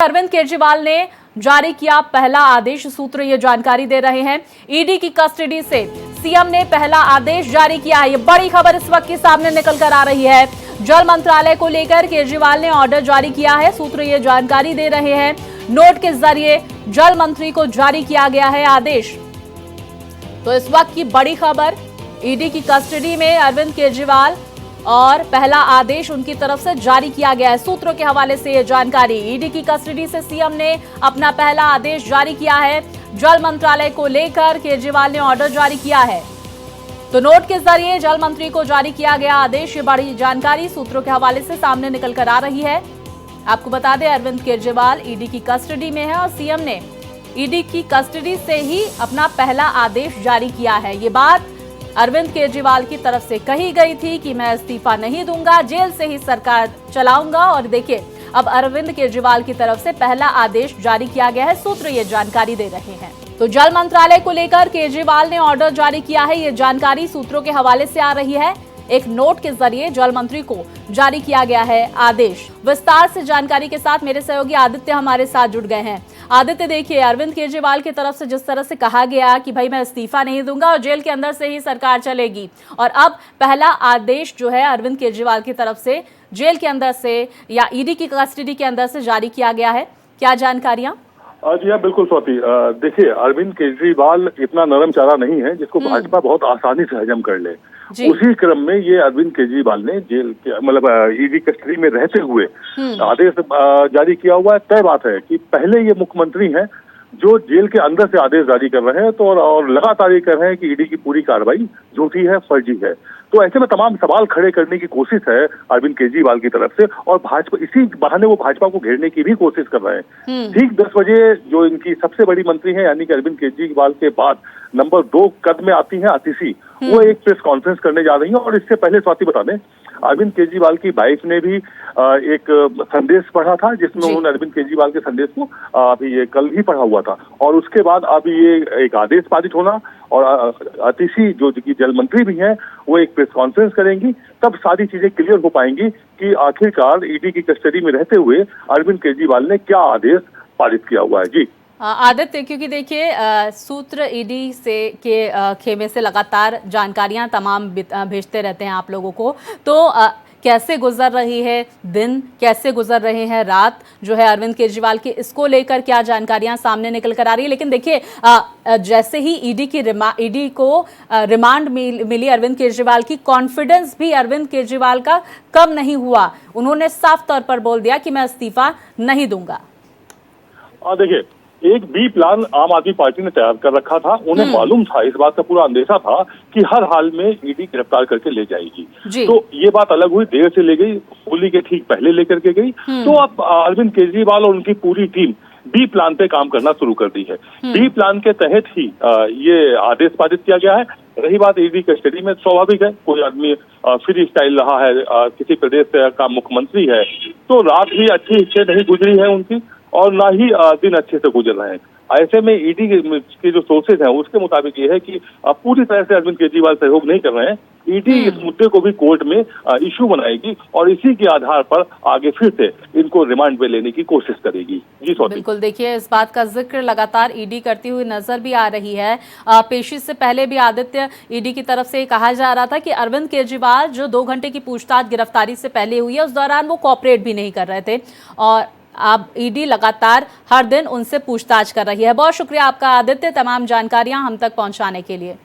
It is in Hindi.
अरविंद केजरीवाल ने जारी किया पहला आदेश। सूत्र ये जानकारी दे रहे हैं। ईडी की कस्टडी से सीएम ने पहला आदेश जारी किया है। ये बड़ी खबर इस वक्त के सामने निकल कर आ रही है। जल मंत्रालय को लेकर केजरीवाल ने ऑर्डर जारी किया है। सूत्र ये जानकारी दे रहे हैं। नोट के जरिए जल मंत्री को जारी किया गया है आदेश। तो इस वक्त की बड़ी खबर, ईडी की कस्टडी में अरविंद केजरीवाल और पहला आदेश उनकी तरफ से जारी किया गया है। सूत्रों के हवाले से यह जानकारी। ईडी की कस्टडी से सीएम ने अपना पहला आदेश जारी किया है। जल मंत्रालय को लेकर केजरीवाल ने ऑर्डर जारी किया है। तो नोट के जरिए जल मंत्री को जारी किया गया आदेश। ये बड़ी जानकारी सूत्रों के हवाले से सामने निकल कर आ रही है। आपको बता दें, अरविंद केजरीवाल ईडी की कस्टडी में है और सीएम ने ईडी की कस्टडी से ही अपना पहला आदेश जारी किया है। ये बात अरविंद केजरीवाल की तरफ से कही गई थी कि मैं इस्तीफा नहीं दूंगा, जेल से ही सरकार चलाऊंगा। और देखिए, अब अरविंद केजरीवाल की तरफ से पहला आदेश जारी किया गया है। सूत्र ये जानकारी दे रहे हैं। तो जल मंत्रालय को लेकर केजरीवाल ने ऑर्डर जारी किया है। ये जानकारी सूत्रों के हवाले से आ रही है। एक नोट के जरिए जल मंत्री को जारी किया गया है आदेश। विस्तार से जानकारी के साथ मेरे सहयोगी आदित्य हमारे साथ जुड़ गए हैं। आदित्य, देखिए, अरविंद केजरीवाल की तरफ से जिस तरह से कहा गया कि भाई मैं इस्तीफा नहीं दूंगा और जेल के अंदर से ही सरकार चलेगी, और अब पहला आदेश जो है अरविंद केजरीवाल की तरफ से जेल के अंदर से या ईडी की कस्टडी के अंदर से जारी किया गया है, क्या जानकारियां? जी हाँ, बिल्कुल स्वाति। देखिए, अरविंद केजरीवाल इतना नरम चारा नहीं है जिसको भाजपा बहुत आसानी से हजम कर ले। उसी क्रम में ये अरविंद केजरीवाल ने जेल के मतलब ईडी कस्टडी में रहते हुए आदेश जारी किया हुआ है। तय बात है कि पहले ये मुख्यमंत्री हैं जो जेल के अंदर से आदेश जारी कर रहे हैं, तो और लगातार ये कर रहे हैं कि ईडी की पूरी कार्रवाई झूठी है, फर्जी है। तो ऐसे में तमाम सवाल खड़े करने की कोशिश है अरविंद केजरीवाल की तरफ से, और भाजपा इसी बहाने वो भाजपा को घेरने की भी कोशिश कर रहे हैं। ठीक 10 बजे जो इनकी सबसे बड़ी मंत्री है यानी कि अरविंद केजरीवाल के बाद नंबर 2 कद में आती है आतिशी, वो एक प्रेस कॉन्फ्रेंस करने जा रही है। और इससे पहले स्वाति बता दें, अरविंद केजरीवाल की वाइफ ने भी एक संदेश पढ़ा था जिसमें उन्होंने अरविंद केजरीवाल के संदेश को अभी ये कल ही पढ़ा हुआ था। और उसके बाद अब ये एक आदेश पारित होना, और आतिशी जो कि जल मंत्री भी हैं वो एक प्रेस कॉन्फ्रेंस करेंगी, तब सारी चीजें क्लियर हो पाएंगी कि आखिरकार ईडी की कस्टडी में रहते हुए अरविंद केजरीवाल ने क्या आदेश पारित किया हुआ है। जी आदित्य, क्योंकि देखिए सूत्र ईडी से के खेमे से लगातार जानकारियां तमाम भेजते रहते हैं आप लोगों को, तो कैसे गुजर रही है दिन, कैसे गुजर रहे हैं रात जो है अरविंद केजरीवाल की, इसको लेकर क्या जानकारियां सामने निकल कर आ रही है। लेकिन देखिए, जैसे ही ईडी को रिमांड मिली अरविंद केजरीवाल की, कॉन्फिडेंस भी अरविंद केजरीवाल का कम नहीं हुआ। उन्होंने साफ तौर पर बोल दिया कि मैं इस्तीफा नहीं दूंगा। देखिए, एक बी प्लान आम आदमी पार्टी ने तैयार कर रखा था। उन्हें मालूम था, इस बात का पूरा अंदेशा था कि हर हाल में ईडी गिरफ्तार करके ले जाएगी। तो ये बात अलग हुई, देर से ले गई, होली के ठीक पहले लेकर के गई। तो अब अरविंद केजरीवाल और उनकी पूरी टीम बी प्लान पे काम करना शुरू कर दी है। बी प्लान के तहत ही ये आदेश पारित किया गया है। रही बात ईडी कस्टडी में, स्वाभाविक है, कोई आदमी फ्री स्टाइल रहा है, किसी प्रदेश का मुख्यमंत्री है, तो रात भी अच्छी से नहीं गुजरी है उनकी, और ना ही दिन अच्छे से गुजर रहे हैं। ऐसे में ईडी के जो सोर्सेज हैं उसके मुताबिक ये है कि पूरी तरह से अरविंद केजरीवाल सहयोग नहीं कर रहे हैं। ईडी इस मुद्दे को भी कोर्ट में इशू बनाएगी और इसी के आधार पर आगे फिर से इनको रिमांड पे लेने की कोशिश करेगी। जी स्वाति। बिल्कुल, देखिए, इस बात का जिक्र लगातार ईडी करती हुई नजर भी आ रही है। पेशी से पहले भी आदित्य, ईडी की तरफ से कहा जा रहा था कि अरविंद केजरीवाल जो 2 घंटे की पूछताछ गिरफ्तारी से पहले हुई है, उस दौरान वो कोऑपरेट भी नहीं कर रहे थे, और अब ईडी लगातार हर दिन उनसे पूछताछ कर रही है। बहुत शुक्रिया आपका आदित्य, तमाम जानकारियां हम तक पहुंचाने के लिए।